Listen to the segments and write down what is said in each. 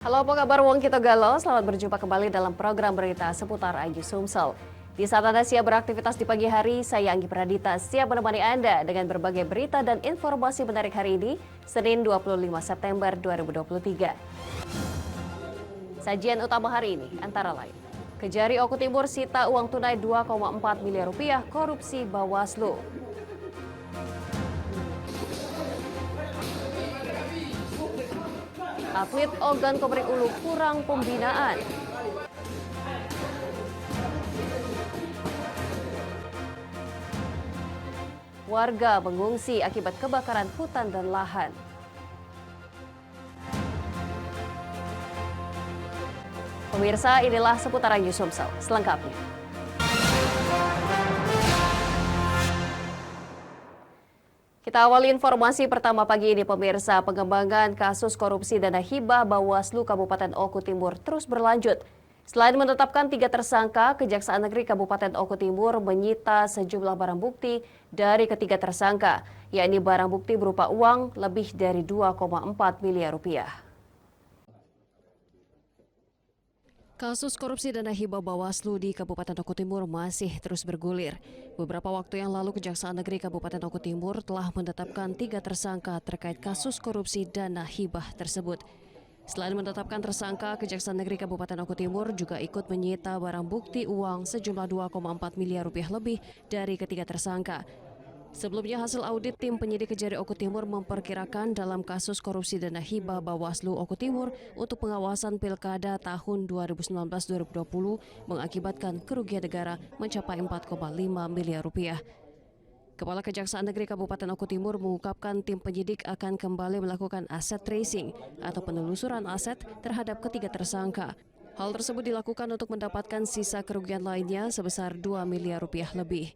Halo, apa kabar Wong Kito Galau? Selamat berjumpa kembali dalam program berita seputar Ayu Sumsel. Di saat Anda siap beraktivitas di pagi hari, saya Anggi Pradita siap menemani Anda dengan berbagai berita dan informasi menarik hari ini, Senin 25 September 2023. Sajian utama hari ini antara lain: Kejari Oku Timur sita uang tunai 2,4 miliar rupiah korupsi Bawaslu. Atlet Ogan Komering Ulu kurang pembinaan. Warga mengungsi akibat kebakaran hutan dan lahan. Pemirsa, inilah seputaran Ayu Sumsel selengkapnya. Kita awali informasi pertama pagi ini, pemirsa. Pengembangan kasus korupsi dana hibah Bawaslu Kabupaten Oku Timur terus berlanjut. Selain menetapkan 3 tersangka, Kejaksaan Negeri Kabupaten Oku Timur menyita sejumlah barang bukti dari ketiga tersangka, yakni barang bukti berupa uang lebih dari 2,4 miliar rupiah. Kasus korupsi dana hibah Bawaslu di Kabupaten Oku Timur masih terus bergulir. Beberapa waktu yang lalu Kejaksaan Negeri Kabupaten Oku Timur telah menetapkan 3 tersangka terkait kasus korupsi dana hibah tersebut. Selain menetapkan tersangka, Kejaksaan Negeri Kabupaten Oku Timur juga ikut menyita barang bukti uang sejumlah 2,4 miliar rupiah lebih dari ketiga tersangka. Sebelumnya, hasil audit tim penyidik Kejari Oku Timur memperkirakan dalam kasus korupsi dana hibah Bawaslu Oku Timur untuk pengawasan pilkada tahun 2019-2020 mengakibatkan kerugian negara mencapai 4,5 miliar rupiah. Kepala Kejaksaan Negeri Kabupaten Oku Timur mengungkapkan tim penyidik akan kembali melakukan aset tracing atau penelusuran aset terhadap ketiga tersangka. Hal tersebut dilakukan untuk mendapatkan sisa kerugian lainnya sebesar 2 miliar rupiah lebih.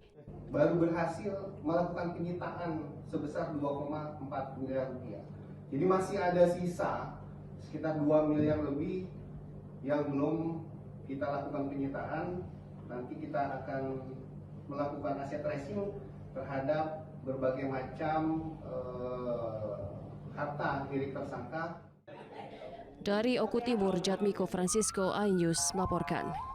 Baru berhasil melakukan penyitaan sebesar 2,4 miliar rupiah. Jadi masih ada sisa sekitar 2 miliar lebih yang belum kita lakukan penyitaan. Nanti kita akan melakukan aset tracing terhadap berbagai macam harta milik tersangka. Dari Oku Timur, Jatmiko Francisco, iNews melaporkan.